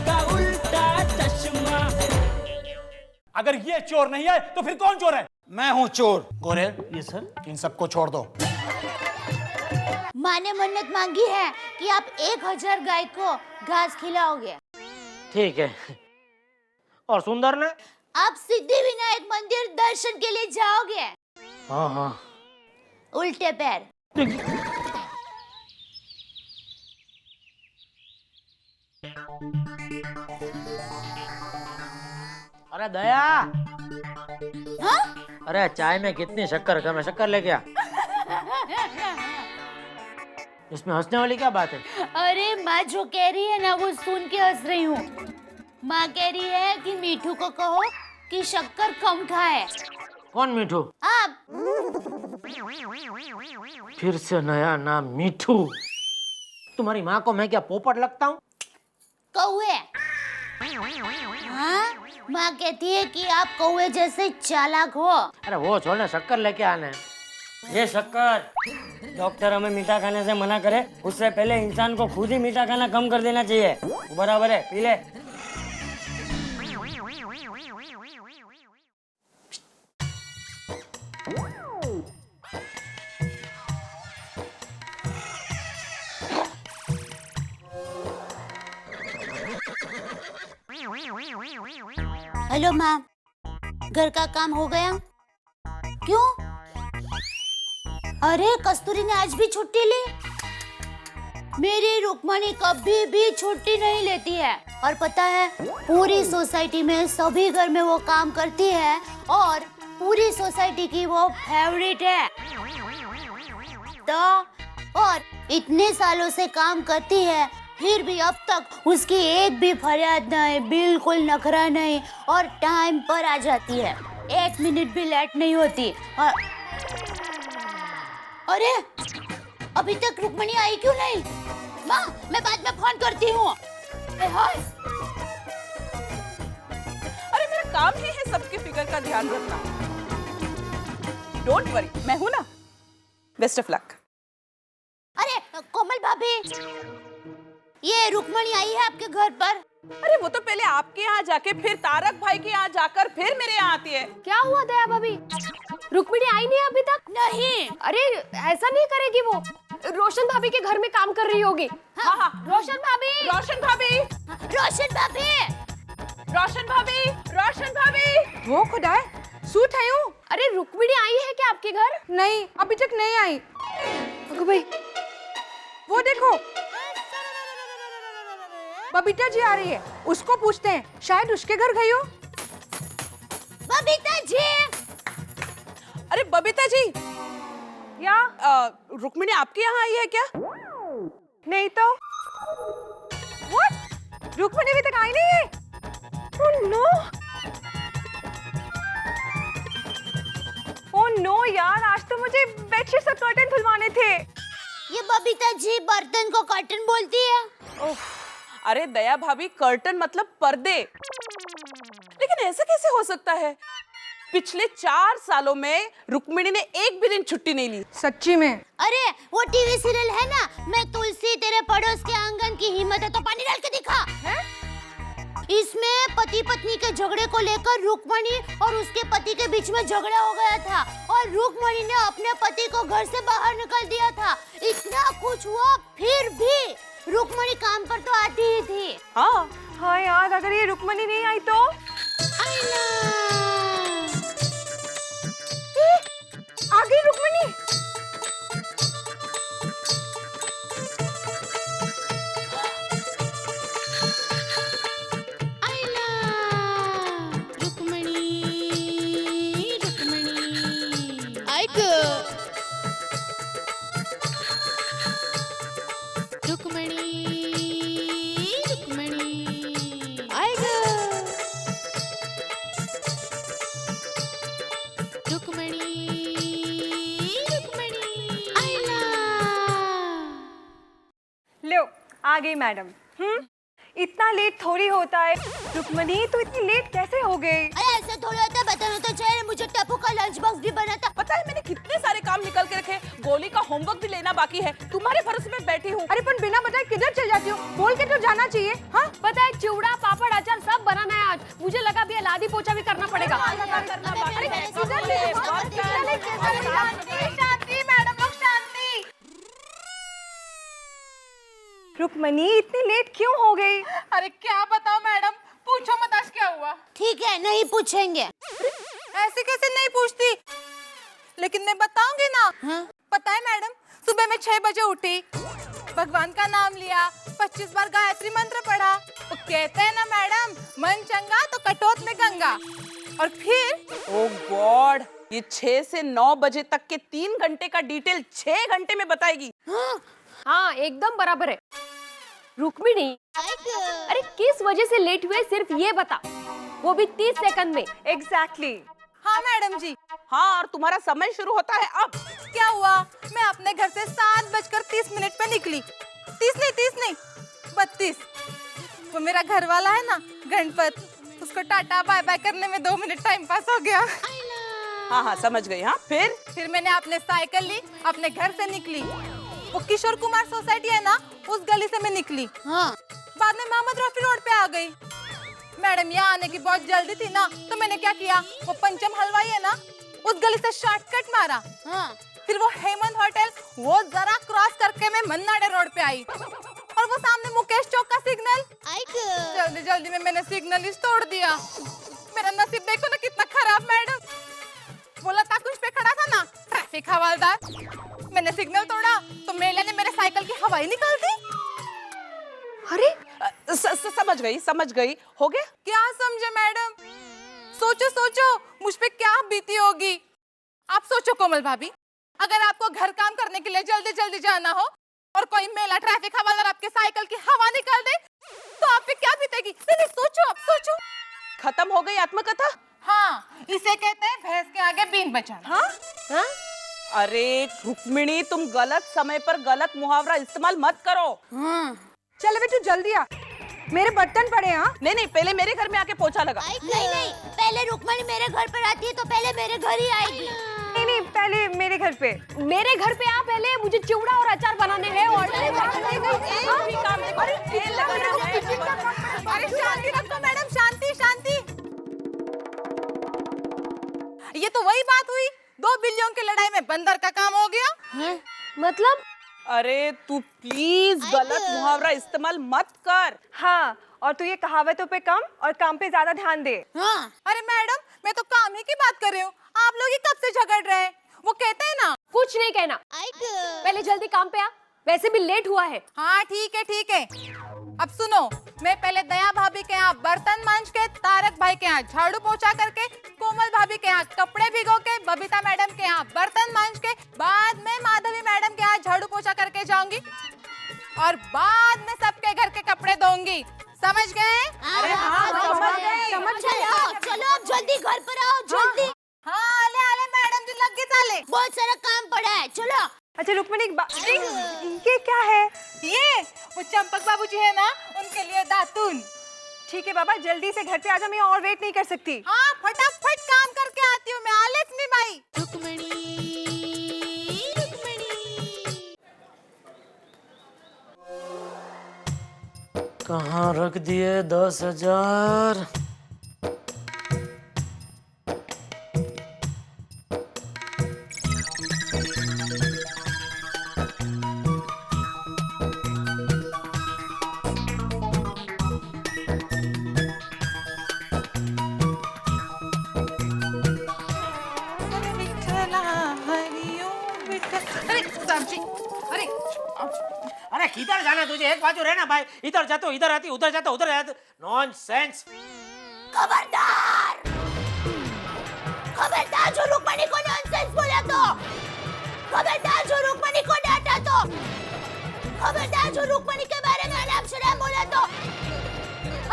का उल्टा चश्मा। अगर ये चोर नहीं है तो फिर कौन चोर है? मैं हूँ चोर। गोरे, ये सर, इन सबको छोड़ दो। माँ ने मन्नत मांगी है कि आप 1000 गाय को घास खिलाओगे। ठीक है। और सुंदर ने? आप सिद्धि विनायक मंदिर दर्शन के लिए जाओगे। हाँ हाँ। उल्टे पैर। अरे दया। हाँ? अरे चाय में कितनी शक्कर कम है, शक्कर लेके आ। इसमें हंसने वाली क्या बात है? अरे माँ जो कह रही है ना वो सुन के हंस रही हूँ। माँ कह रही है कि मीठू को कहो कि शक्कर कम खाए। कौन मीठू? आप। फिर से नया नाम मीठू। तुम्हारी माँ को मैं क्या पोपट लगता हूँ? कौवे। हाँ? माँ कहती है कि आप कौवे जैसे चालाक हो। अरे वो छोड़ना, शक्कर लेके आने। ये शक्कर, डॉक्टर हमें मीठा खाने से मना करे उससे पहले इंसान को खुद ही मीठा खाना कम कर देना चाहिए। बराबर है, पी ले। हेलो माँ, घर का काम हो गया? क्यों? अरे कस्तूरी ने आज भी छुट्टी ली। मेरी रुक्मणी कभी भी छुट्टी नहीं लेती है और पता है पूरी सोसाइटी में सभी घर में वो काम करती है और पूरी सोसाइटी की वो फेवरेट है। तो और इतने सालों से काम करती है फिर भी अब तक उसकी एक भी फरियाद नहीं, बिल्कुल नखरा नहीं और टाइम पर आ जाती है, 1 मिनट भी लेट नहीं होती। और अरे अभी तक रुक्मणी आई क्यों नहीं? माँ मैं बाद में फोन करती हूँ। अरे मेरा काम ही है सबके फिगर का ध्यान रखना। डोंट वरी, मैं हूँ ना। Best of luck. अरे कोमल भाभी, ये रुक्मणी आई है आपके घर पर? अरे वो तो पहले आपके यहाँ जाके फिर तारक भाई के यहाँ जाकर फिर मेरे यहाँ आती है। क्या हुआ दया भाभी? रुक्मिणी आई नहीं अभी तक? नहीं। अरे ऐसा नहीं करेगी वो, रोशन भाभी के घर में काम कर रही होगी। हाँ हाँ, रोशन भाभी, रोशन भाभी, रोशन भाभी, रोशन भाभी, रोशन भाभी। वो खुदा है, सूट है हूँ। अरे रुक्मिणी आई है क्या आपके घर? नहीं, अभी तक नहीं आई। अगो भाई, वो देखो, बबीता जी आ रही है, उसको पूछते हैं, शायद उसके घर गई हो। बबीता जी। अरे बबीता जी, या रुक्मिणी आपके यहाँ आई है क्या? नहीं तो। What? रुक्मिणी अभी तक आई नहीं है? Oh no! Oh no यार, आज तो मुझे बेडशीट का कर्टन खुलवाने थे। ये बबीता जी बर्तन को कर्टन बोलती है। अरे दया भाभी, कर्टन मतलब पर्दे। लेकिन ऐसा कैसे हो सकता है? पिछले 4 सालों में रुक्मिणी ने एक भी दिन छुट्टी नहीं ली। सच्ची में? अरे वो टीवी सीरियल है ना, मैं तुलसी तेरे पड़ोस के आंगन की हिम्मत है तो पानी डाल के दिखा है? इसमें पति पत्नी के झगड़े को लेकर रुक्मिणी और उसके पति के बीच में झगड़ा हो गया था और रुक्मिणी ने अपने पति को घर से बाहर निकाल दिया था। इतना कुछ हुआ फिर भी रुक्मिणी काम पर तो आती ही थी। हाँ हाँ यार, अगर ये रुक्मिणी नहीं आई तो? आ गई रुक्मिणी। आ गई मैडम। इतना लेट थोड़ी होता है। रुक्मिणी तो इतनी लेट कैसे हो गई? अरे ऐसे थोड़ा था, बताना तो चाहिए। मुझे टप्पू का लंच बॉक्स भी बना था। पता है मैंने कितने सारे काम निकल के रखे, गोली का होमवर्क भी लेना बाकी है, तुम्हारे भरोसे में बैठी हूँ। अरे पर बिना बताए किधर चल जाती हो? बोल के तो जाना चाहिए। हाँ पता है, चिवड़ा पापड़ अचार सब बनाना है आज। मुझे लगा भी लादी पोछा भी करना पड़ेगा। शांति मैडम लोग, शांति। रुक्मणी इतनी लेट क्यों हो गई? अरे क्या बताओ मैडम, पूछो मत आज क्या हुआ। ठीक है, नहीं पूछेंगे। ऐसे कैसे नहीं पूछती, लेकिन मैं बताऊंगी ना। हाँ? पता है मैडम, सुबह मैं 6 बजे उठी, भगवान का नाम लिया, 25 बार गायत्री मंत्र पढ़ा। वो कहते हैं ना मैडम, मन चंगा तो कटोत में गंगा। और फिर ओह गॉड, ये 6 से 9 बजे तक के 3 घंटे का डिटेल 6 घंटे में बताएगी। हाँ एकदम बराबर है। रुक्मिणी, अरे किस वजह से लेट हुए सिर्फ ये बता, वो भी 30 सेकंड में। एग्जैक्टली। हाँ मैडम जी। हाँ, और तुम्हारा समय शुरू होता है अब। क्या हुआ, मैं अपने घर से 7:30 पे निकली। 30 नहीं 32। वो मेरा घर वाला है ना गणपत, उसको टाटा बाय बाय करने में 2 मिनट टाइम पास हो गया। हाँ हाँ समझ गई। हाँ फिर मैंने अपने साइकिल ली, अपने घर से निकली। वो किशोर कुमार सोसाइटी है ना, उस गली से मैं निकली। हाँ। बाद में मोहम्मद रफी रोड पे आ गई। मैडम यहाँ आने की बहुत जल्दी थी ना, तो मैंने क्या किया, वो पंचम हलवाई है ना, उस गली से शॉर्टकट मारा। हाँ। फिर वो हेमंत होटल, वो जरा क्रॉस करके मैं मन्नाडे रोड पे आई, और वो सामने मुकेश चौक का सिग्नल। जल्दी जल्दी में मैंने सिग्नल ही तोड़ दिया। मेरा नसीब देखो ना कितना खराब मैडम। वो लता कुछ पे खड़ा था ना, ट्रैफिक हवलदार, मैंने सिग्नल तोड़ा तो मेले ने मेरे साइकिल की हवा ही निकाल दी। अरे समझ गई। हो गया। क्या समझे मैडम? सोचो सोचो मुझ पे क्या बीती होगी। आप सोचो कोमल भाभी, अगर आपको घर काम करने के लिए जल्दी जल्दी जाना हो और कोई मेला ट्रैफिक हवलदार आपके साइकिल की हवा निकाल दे, तो आप पे क्या बीतेगी? नहीं सोचो, आप सोचो। खत्म हो गई आत्मकथा। हाँ, इसे कहते हैं भैंस के आगे बीन बचाना। हाँ? हाँ? अरे रुक्मिणी, तुम गलत समय पर गलत मुहावरा इस्तेमाल मत करो। चल बेटू जल्दी आ, मेरे बर्तन पड़े। हाँ नहीं, पहले मेरे घर में आके पोछा लगा। नहीं, पहले रुक्मणी मेरे घर पर आती है तो पहले मेरे घर ही आएगी। नहीं, पहले मेरे घर पे। मेरे घर पे आ पहले, मुझे चिवड़ा और अचार बनाने हैं। और अरे शांति रखो मैडम, शांति शांति। ये तो वही बात हुई, 2 बिल्लियों की लड़ाई में बंदर का काम हो गया। मतलब? अरे तू प्लीज गलत मुहावरा इस्तेमाल मत कर। हाँ, और तू ये कहावतों पे कम और काम पे ज्यादा ध्यान दे। हाँ। अरे मैडम, मैं तो काम ही की बात कर रही हूँ, आप लोग ही कब से झगड़ रहे हैं? वो कहते हैं ना, कुछ नहीं कहना, पहले जल्दी काम पे आ, वैसे भी लेट हुआ है। हाँ ठीक है। अब सुनो, मैं पहले दया भाभी के यहाँ बर्तन मांज के, तारक भाई के यहाँ झाड़ू पोछा करके, कोमल भाभी के यहाँ कपड़े भिगो के, बबीता मैडम के यहाँ बर्तन मांज के, बाद में माधवी मैडम के यहाँ झाड़ू पोछा करके जाऊंगी, और बाद में सबके घर के कपड़े धोऊंगी। समझ गए? अरे हाँ, समझ गए। चलो अब जल्दी घर पर आओ, जल्दी। हाँ आले मैडम जी, लग गए साले। बहुत सारा काम पड़ा है, चलो। अच्छा रुक्मिणी, ये क्या है? ये वो चंपक बाबूजी है ना, उनके लिए दातून। ठीक है बाबा, जल्दी से घर पे आ जा, मैं और वेट नहीं कर सकती। हाँ फटाफट काम करके आती हूँ मैं, आलस नहीं भाई। कहाँ रख दिए 10,000? अरे किधर जाना तुझे? एक बाजू रहना भाई, इधर जा तो इधर आती, उधर जा तो उधर आती। नॉनसेंस। खबरदार जो रुक्मणी को नॉनसेंस बोला तो, खबरदार जो रुक्मणी को डांटा तो, खबरदार जो रुक्मणी के बारे में अनाप-शनाप बोला तो।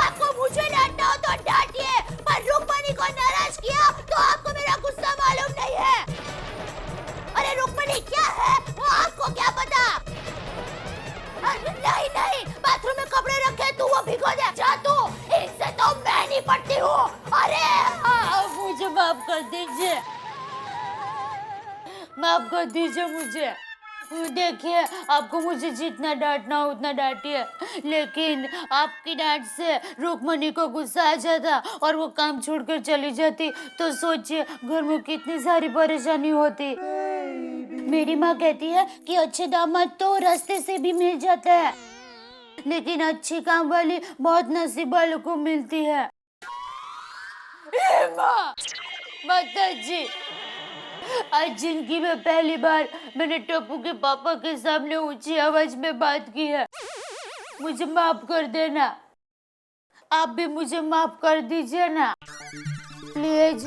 आपको मुझे डांटना हो तो डांटिए, पर रुक्मणी को नाराज किया तो आपको मेरा गुस्सा मालूम नहीं है। अरे रुक्मणी क्या है वो आपको क्या पता? नहीं, बाथरूम में कपड़े रखे तू वो भिगो दे। जा तू, इससे तो मैं नहीं पड़ती हूँ। अरे मुझे माफ कर दीजिए मुझे। देखिए, आपको मुझे जितना डांटना हो उतना डांटिए, लेकिन आपकी डांट से रुक्मणी को गुस्सा आ जाता और वो काम छोड़कर चली जाती, तो सोचिए घर में कितनी सारी परेशानी होती। मेरी माँ कहती है कि अच्छे दामाद तो रास्ते से भी मिल जाते हैं, लेकिन अच्छी काम वाली बहुत नसीब वालों को मिलती है। माँ, माता जी, आज जिंदगी में पहली बार मैंने टप्पू के पापा के सामने ऊंची आवाज में बात की है। मुझे माफ कर देना। आप भी मुझे माफ कर दीजिए ना, प्लीज,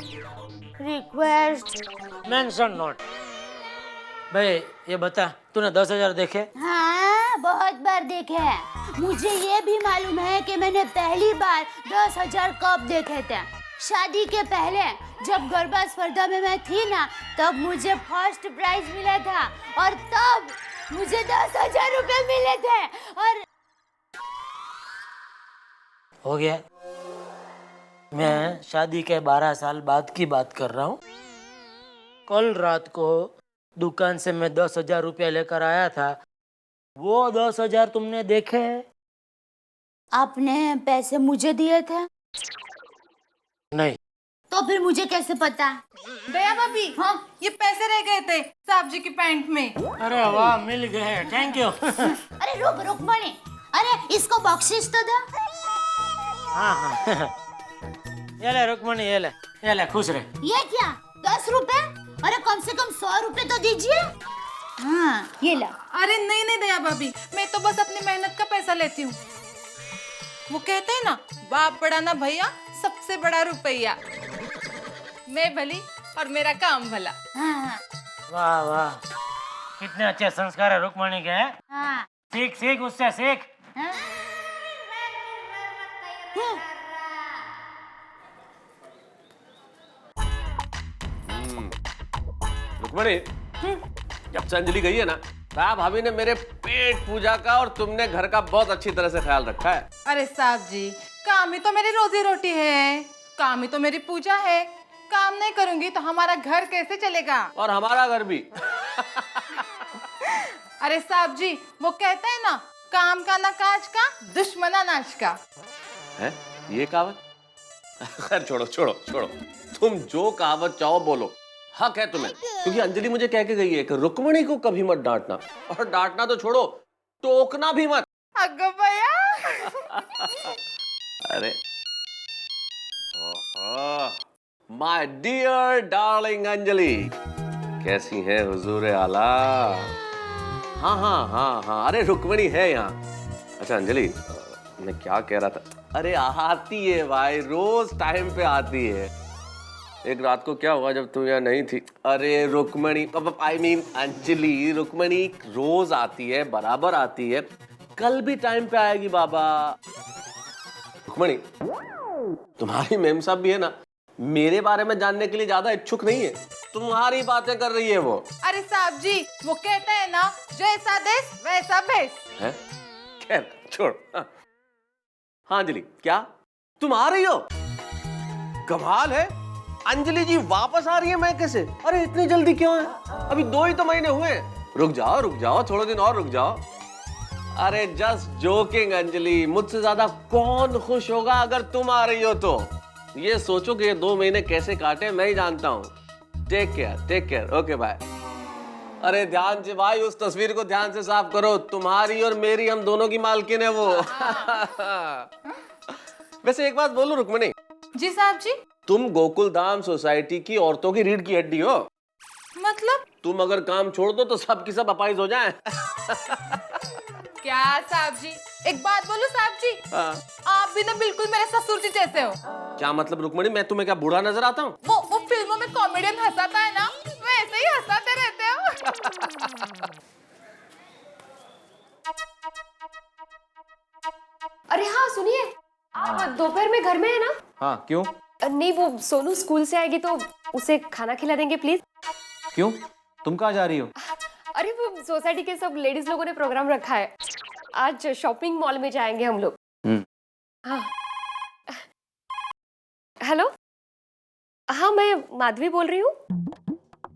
रिक्वेस्ट। Mention note. भाई ये बता, तूने 10,000 देखे? हाँ, बहुत बार देखे हैं। मुझे ये भी मालूम है कि मैंने पहली बार 10,000 कब देखे थे। शादी के पहले जब गरबा स्पर्धा में मैं थी ना, तब मुझे फर्स्ट प्राइज मिला था और तब मुझे 10,000 रुपए मिले थे। और हो गया। मैं शादी के 12 साल बाद की बात कर रहा हूँ। कल रात को दुकान से मैं 10,000 रुपया लेकर आया था। वो 10,000 तुमने देखे? आपने पैसे मुझे दिए थे? नहीं। तो फिर मुझे कैसे पता? दया भाभी, हाँ, ये पैसे रह गए थे साहब जी की पैंट में। अरे वाह, मिल गए, थैंक यू। अरे रुक्मणी, अरे इसको बख्शिश तो दो। हाँ हाँ, ये ले रुक्मणी, ये ले, खुश रहे। ये क्या, 10 रुपए? अरे कम से कम 100 रुपए तो दीजिए। हाँ, ये ला। अरे नहीं नहीं दया भाभी, मैं तो बस अपनी मेहनत का पैसा लेती हूँ। वो कहते हैं ना, बाप बड़ा ना भैया, सबसे बड़ा रुपया। मैं भली और मेरा काम भला। हाँ वाह वाह, कितने अच्छे संस्कार है रुक्मणी के। हाँ। सीख सीख, उससे सीख। हाँ? रुक्मणी, जब से अंजलि गई है ना, ताया भाभी ने मेरे पेट पूजा का और तुमने घर का बहुत अच्छी तरह से ख्याल रखा है। अरे साहब जी, काम ही तो मेरी रोजी रोटी है, काम ही तो मेरी पूजा है। काम नहीं करूंगी तो हमारा घर कैसे चलेगा? और हमारा घर भी। अरे साहब जी, वो कहते हैं ना, काम का ना काज का, दुश्मना नाच का। है ये कहावत? खैर छोड़ो छोड़ो छोड़ो, तुम जो कहावत चाहो बोलो, हक है तुम्हें। क्योंकि अंजलि मुझे कह के गई है कि रुक्मणी को कभी मत डांटना, और डांटना तो छोड़ो, टोकना भी मत। अगो भैया। अरे माय डियर डार्लिंग अंजलि, कैसी है हुजूर आला? हाँ हाँ हाँ हाँ, अरे रुक्मणी है यहाँ। अच्छा अंजलि, मैं क्या कह रहा था? अरे आती है भाई, रोज टाइम पे आती है। एक रात को क्या हुआ जब तुम यहाँ नहीं थी? अरे रुक्मणी, आई मीन अंजलि, रुक्मणी रोज आती है, बराबर आती है, कल भी टाइम पे आएगी बाबा। रुक्मणी, तुम्हारी मेम साहब भी है ना, मेरे बारे में जानने के लिए ज्यादा इच्छुक नहीं है, तुम्हारी बातें कर रही है वो। अरे साहब जी, वो कहते हैं ना, जैसा देश वैसा भेष। है? खैर छोड़। हाँ अंजलि, क्या तुम आ रही हो? कमाल है, अंजलि जी वापस आ रही है मैं कैसे? अरे इतनी जल्दी क्यों है? अभी 2 ही तो महीने हुए हैं। रुक जाओ, थोड़े दिन और रुक जाओ। अरे जस्ट जोकिंग अंजलि, मुझसे ज्यादा कौन खुश होगा अगर तुम आ रही हो तो। ये सोचो कि ये 2 महीने कैसे काटे मैं ही जानता हूँ। Take care, okay bye. अरे ध्यान से भाई, उस तस्वीर को ध्यान से साफ करो, तुम्हारी और मेरी, हम दोनों की मालकिन है वो। वैसे एक बात बोलूं रुक्मणी? जी साहब जी। तुम गोकुल धाम सोसाइटी की औरतों की रीढ़ की हड्डी हो। मतलब? तुम अगर काम छोड़ दो तो सब की सब अपाइज हो जाएं। क्या साहब जी, एक बात बोलूं साहब जी, आप भी ना बिल्कुल मेरे ससुर जी जैसे हो। क्या मतलब रुक्मणी, मैं तुम्हें क्या बूढ़ा नजर आता हूँ? वो फिल्मों में कॉमेडियन हंसाता है ना, वैसे ही हंसाते रहते हो। अरे हाँ सुनिए, आप दोपहर में घर में है ना? हाँ क्यों? नहीं, वो सोनू स्कूल से आएगी तो उसे खाना खिला देंगे प्लीज। क्यों, तुम कहाँ जा रही हो? अरे वो सोसाइटी के सब लेडीज लोगों ने प्रोग्राम रखा है, आज शॉपिंग मॉल में जाएंगे हम लोग। हाँ हेलो, हाँ मैं माधवी बोल रही हूँ।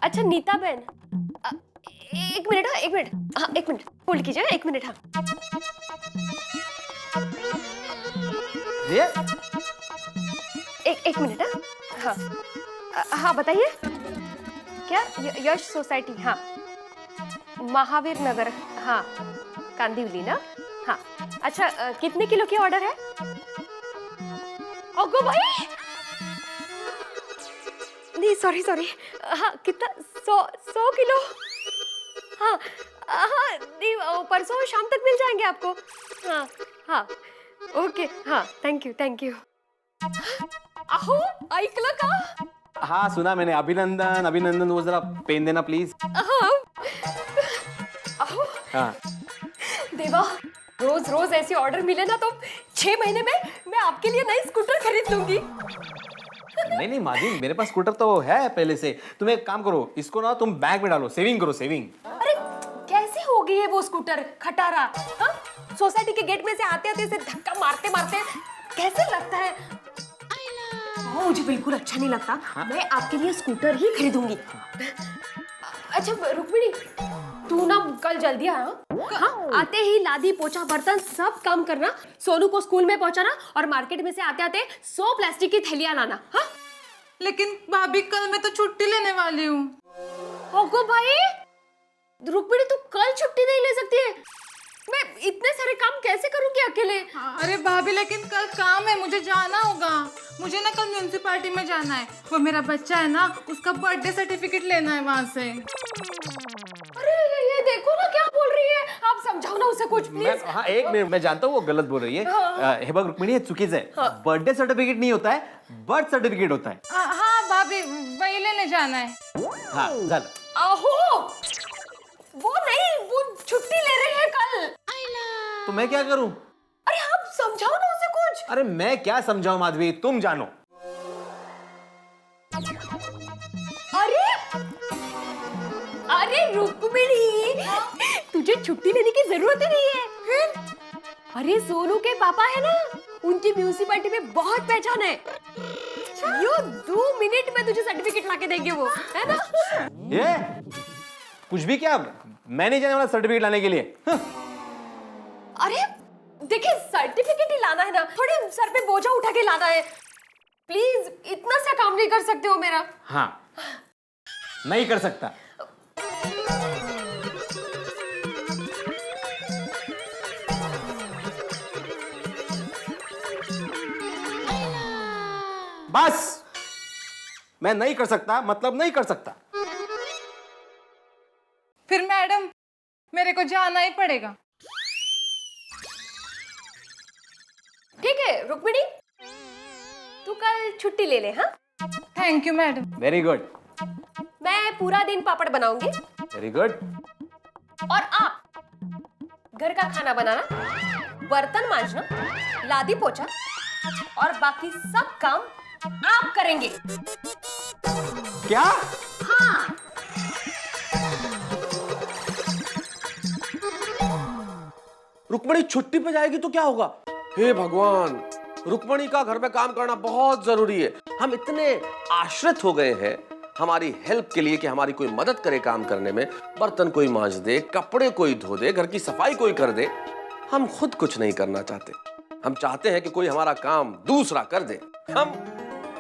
अच्छा नीता बहन, एक मिनट, हाँ, एक मिनट, हाँ, एक मिनट होल्ड कीजिए, एक मिनट, हाँ। ये एक मिनट, हाँ, हाँ, हाँ, बताइए क्या? यश सोसाइटी, हाँ, महावीर नगर, हाँ, कांदिवली ना, हाँ। अच्छा, कितने किलो की ऑर्डर है? ओगो भाई, नहीं, सॉरी, हाँ, कितना? 100 किलो, हाँ, हाँ, नहीं, परसों शाम तक मिल जाएंगे आपको, हाँ, हाँ, ओके, हाँ, थैंक यू। अहो, ऐकलं का? हाँ सुना मैंने। अभिनंदन, वो जरा पेन देना प्लीज। हाँ, अहो, हाँ देवा, रोज ऐसे ऑर्डर मिले ना तो 6 महीने में मैं आपके लिए नई स्कूटर खरीद लूंगी। नहीं माजी, मेरे पास स्कूटर तो है पहले से। तुम एक काम करो, इसको ना तुम बैंक में डालो, सेविंग करो, सेविंग। अरे कैसे हो गई है वो स्कूटर खटारा? हाँ, सोसाइटी के गेट में से आते इसे धक्का मारते कैसे लगता है? मुझे बिल्कुल अच्छा नहीं लगता। मैं आपके लिए स्कूटर ही खरीदूंगी। अच्छा रुक्मिणी, तू ना कल जल्दी आ, हाँ? आते ही लादी पोछा बर्तन सब काम करना, सोनू को स्कूल में पहुंचाना और मार्केट में से आते आते 100 प्लास्टिक की थैलियां लाना। हाँ? लेकिन भाभी कल मैं तो छुट्टी लेने वाली हूँ। ओगो भाई, रुक्मिणी तू कल छुट्टी नहीं ले सकती है। मैं इतने सारे काम कैसे करूंगी अकेले? अरे भाभी लेकिन कल काम है, मुझे जाना होगा। मुझे ना कल म्यूनिसिपालिटी में जाना है। वो मेरा बच्चा है ना, उसका बर्थडे सर्टिफिकेट लेना है वहाँ से। अरे ये देखो ना क्या बोल रही है, आप समझाओ ना उसे कुछ प्लीज। हाँ एक मिनट, मैं जानता हूँ वो गलत बोल रही है। हे बघ रुक्मिणी, हे चुकीचं आहे। बर्थडे सर्टिफिकेट नहीं होता है, बर्थ सर्टिफिकेट होता है। हाँ भाभी, वही लेने जाना है। हाँ झालं। आहो, वो नहीं, वो छुट्टी ले रही है कल। तो मैं क्या करूं? अरे आप समझाओ ना उसे कुछ। अरे मैं क्या समझाऊं माधवी, तुम जानो। अरे रुक्मिणी, तुझे छुट्टी लेने की जरूरत ही नहीं है। अरे सोनू के पापा है ना, उनकी म्यूनिसिपैलिटी में बहुत पहचान है। यो 2 मिनट में तुझे सर्टिफिकेट लाके देंगे वो, है ना? ये कुछ भी क्या, मैं नहीं जाने वाला सर्टिफिकेट लाने के लिए। अरे देखिए, सर्टिफिकेट ही लाना है ना, थोड़ी सर पे बोझा उठा के लाना है। प्लीज इतना सा काम नहीं कर सकते हो मेरा? हाँ, नहीं कर सकता। बस, मैं नहीं कर सकता मतलब नहीं कर सकता। फिर मैडम, मेरे को जाना ही पड़ेगा। ठीक है रुक्मिणी, तू कल छुट्टी ले ले। हाँ, thank you madam. Very good. मैं पूरा दिन पापड़ बनाऊंगी वेरी गुड। और आप घर का खाना बनाना, बर्तन मांजना, लादी पोछा और बाकी सब काम आप करेंगे। क्या? हाँ। रुक्मणी छुट्टी पे जाएगी तो क्या होगा? हे भगवान, रुक्मणी का घर में काम करना बहुत जरूरी है। हम इतने आश्रित हो गए हैं हमारी हेल्प के लिए कि हमारी कोई मदद करे काम करने में। बर्तन कोई मांज दे, कपड़े कोई धो दे, घर की सफाई कोई कर दे। हम खुद कुछ नहीं करना चाहते। हम चाहते हैं कि कोई हमारा काम दूसरा कर दे। हम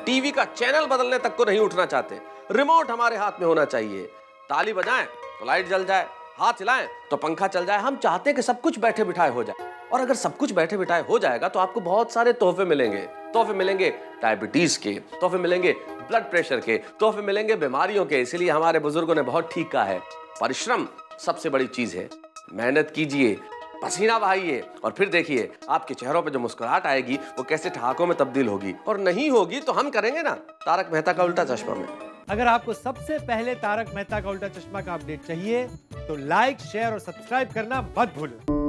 टीवी का चैनल बदलने तक को नहीं उठना चाहते। रिमोट हमारे हाथ में होना चाहिए। ताली बजाएं तो लाइट जल जाए, हाथ हिलाएं तो पंखा चल जाए। हम चाहते हैं कि सब कुछ बैठे बिठाए हो जाए। और अगर सब कुछ बैठे बिठाए हो जाएगा तो आपको बहुत सारे तोहफे मिलेंगे। तोहफे मिलेंगे डायबिटीज के, तोहफे मिलेंगे ब्लड प्रेशर के, तोहफे मिलेंगे बीमारियों के। इसीलिए हमारे बुजुर्गों ने बहुत ठीक कहा है, परिश्रम सबसे बड़ी चीज है। मेहनत कीजिए, पसीना बहाइए और फिर देखिए आपके चेहरों पे जो मुस्कुराहट आएगी वो कैसे ठहाकों में तब्दील होगी। और नहीं होगी तो हम करेंगे ना, तारक मेहता का उल्टा चश्मा में। अगर आपको सबसे पहले तारक मेहता का उल्टा चश्मा का अपडेट चाहिए तो लाइक, शेयर और सब्सक्राइब करना मत भूलो।